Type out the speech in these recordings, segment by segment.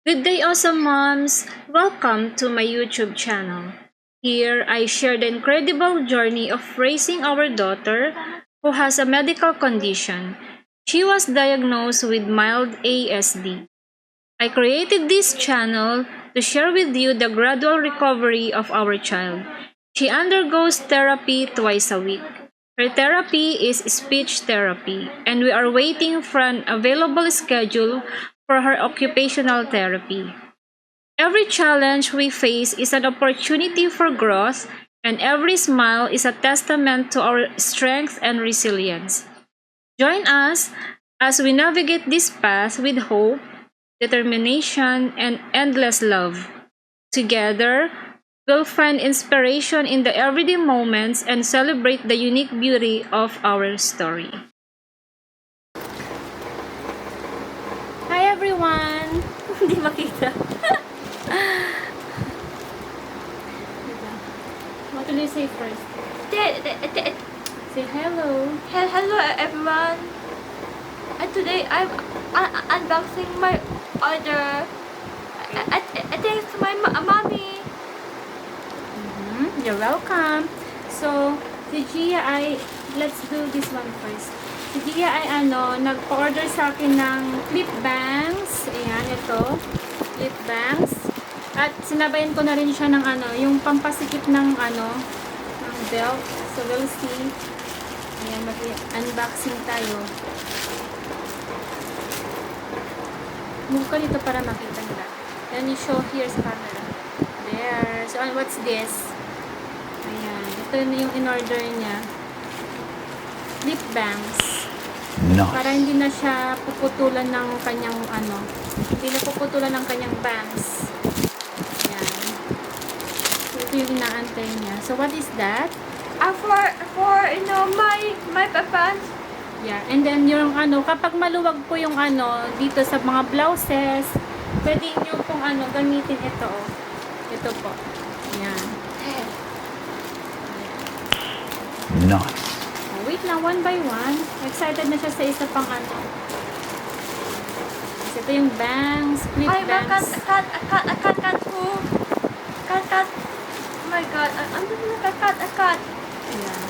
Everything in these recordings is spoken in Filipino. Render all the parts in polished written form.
Good day, awesome moms! Welcome to my YouTube channel. Here, I share the incredible journey of raising our daughter who has a medical condition. She was diagnosed with mild ASD. I created this channel to share with you the gradual recovery of our child. She undergoes therapy twice a week. Her therapy is speech therapy, and we are waiting for an available schedule for her occupational therapy. Every challenge we face is an opportunity for growth, and every smile is a testament to our strength and resilience. Join us as we navigate this path with hope, determination, and endless love. Together, we'll find inspiration in the everyday moments and celebrate the unique beauty of our story. Hi everyone! Hindi makita. What will you say first? Say hello. Hello everyone. Today I'm unboxing my order. Thanks to my mommy. You're welcome. So, si Gia ay, let's do this one first. Si Gia ay nag-order sa akin ng clip bangs. Ayan, ito. Clip bangs. At sinabayan ko na rin siya ng yung pampasikip ng ng belt. So, we'll see. Ayan, mag-unboxing tayo. Move ka dito para makita nila. Then, you show here sa camera. There. So, what's this? Ayan. Ito yung in-order niya. Lip bangs. Nice. Para hindi na siya puputulan ng kanyang hindi na puputulan ng kanyang bangs. Ayan. So, ito yung inaantay niya. So, what is that? For my pants. Yeah. And then, yung kapag maluwag po yung dito sa mga blouses, pwede nyo pong gamitin ito. Ito po. Ayan. Nice. Oh, wait lang, one by one. Excited na siya sa isa pang Ito yung bangs, clip Ay, bangs. cut ko. Cut. Oh my god, I'm just gonna cut. Ayan.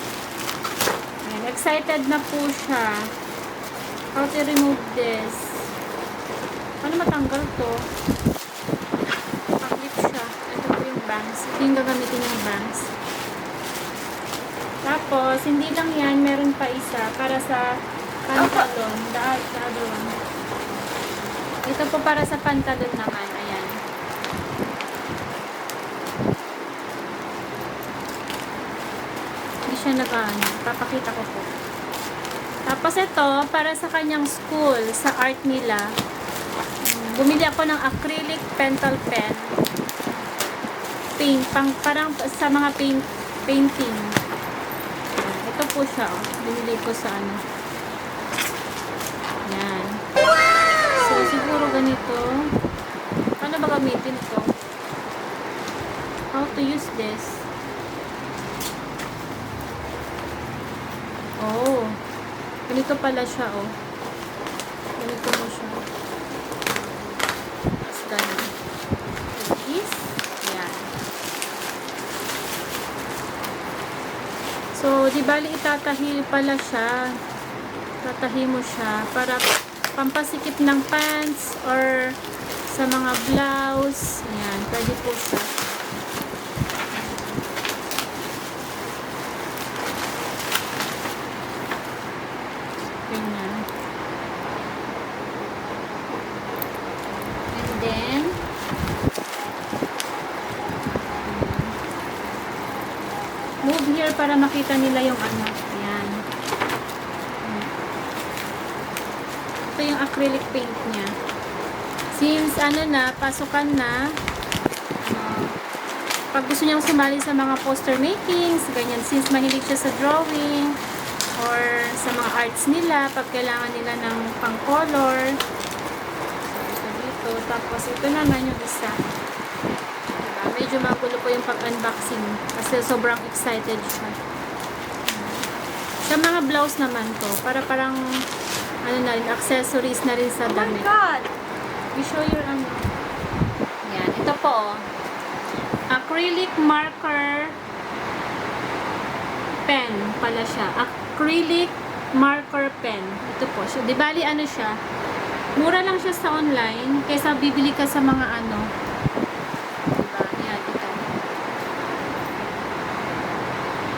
Ayan, excited na po siya. How to remove this? Paano matanggal to? Paklit siya. Ito po yung bangs. Ito yung gagamitin yung bangs. Tapos, hindi lang yan, meron pa isa para sa pantalon. The other one. Ito po para sa pantalon naman. Ayan. Hindi siya papakita ko po. Tapos ito, para sa kanyang school, sa art nila. Bumili ako ng acrylic pentel pen. Paint, parang sa mga painting. Ito po siya, binili ko sa Yan. So, siguro ganito. Paano ba gamitin ito? How to use this? Oh. Ganito pala siya, oh. Ganito mo siya. Tapos ganun. Like this. Yan. So, di bali itatahi pala siya. Tatahi mo siya para pampasikip ng pants or sa mga blouse. Ayan, pwede po siya. Ganyan. And then, move here para makita nila yung Ayan. Ito yung acrylic paint niya. Since pasukan na, pag gusto niyang sumali sa mga poster makings, ganyan, since mahilig siya sa drawing, or sa mga arts nila, pag kailangan nila ng pang-color, ito dito, tapos ito naman yung isa. Medyo magulo po yung pag-unboxing kasi sobrang excited siya. Sa mga blouse naman to, para parang accessories na rin sa Oh my damit. god. You show your Acrylic marker pen pala siya. Acrylic marker pen. Ito po. So, di bali ano siya? Mura lang siya sa online kaysa bibili ka sa mga ano. Diba? Yan, ito.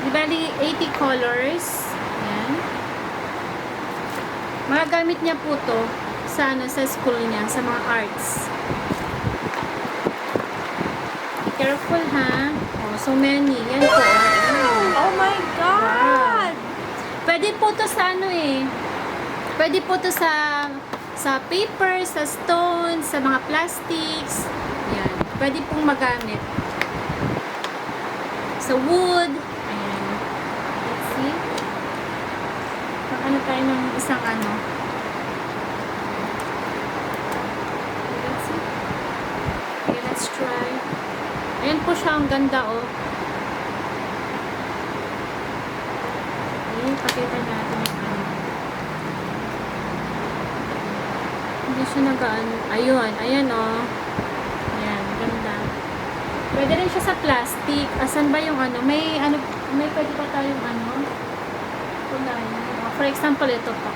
Di bali 80 colors. Yan. Magagamit niya po to sa ano, sa school niya, sa mga arts. Be careful ha. Oh, so many. Yan po. Oh my God! Pwede po to sa ano eh. Pwede po to sa paper, sa stones, sa mga plastics. Yan. Pwede pong magamit. Sa wood. Ayan. Let's see. Ano tayo ng isang ano. Let's see. Okay, let's try. Ayan po siya. Ang ganda oh. Okay, pakita natin yung ano. Hindi siya nag-ano. Ayun. Ayan oh. Ayan. Ganda. Pwede rin siya sa plastic. Asan ba yung ano? May ano, may pwede pa tayong ano? Kulay. For example, ito po.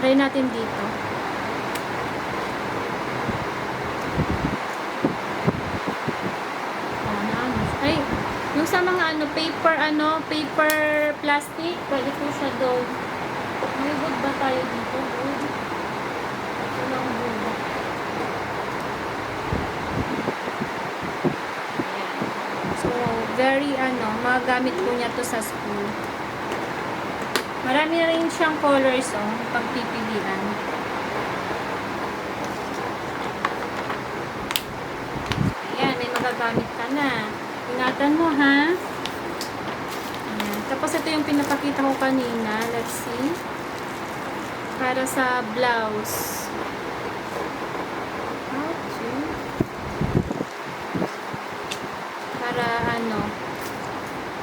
Try natin dito. Ay, yung sa mga paper plastic, pwede po siya doon. May wood ba tayo dito? Wood. Ito lang wood. Ayan. So, very magagamit po niya to sa school. Marami na rin siyang colors, pagpipilian. Ayan, may magagamit ka na. Ingatan mo, ha? Ayan. Tapos, ito yung pinapakita ko kanina. Let's see. Para sa blouse. Para,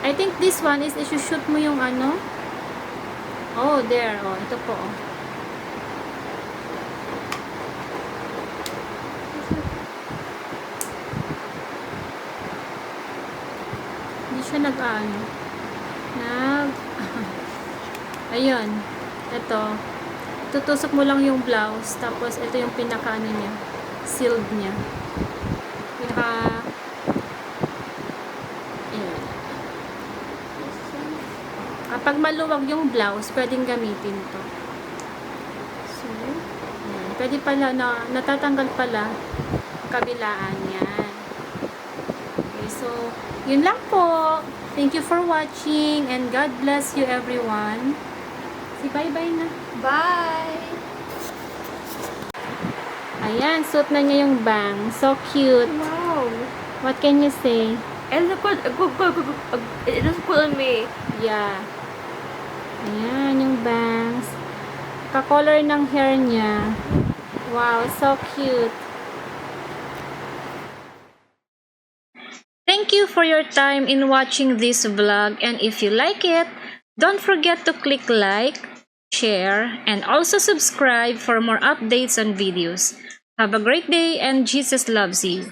I think this one is, isushoot mo yung oh, there. Oh, ito po. Oh. Hindi siya ayun. Ito. Tutusok mo lang yung blouse. Tapos, ito yung pinaka niya. Sealed niya. Ayan. Kapag maluwag yung blouse, pwedeng gamitin to. So, ayan. Pwede pala natatanggal pala kabilaan yan. Okay, so, yun lang po. Thank you for watching and God bless you everyone. Si bye-bye na. Bye! Ayan, suot na niya yung bang. So cute. Wow! What can you say? It looks good. It looks good on me. Yeah. Ayan, yung bangs. Ka-color ng hair niya. Wow, so cute. Thank you for your time in watching this vlog, and if you like it, don't forget to click like, share, and also subscribe for more updates on videos. Have a great day and Jesus loves you.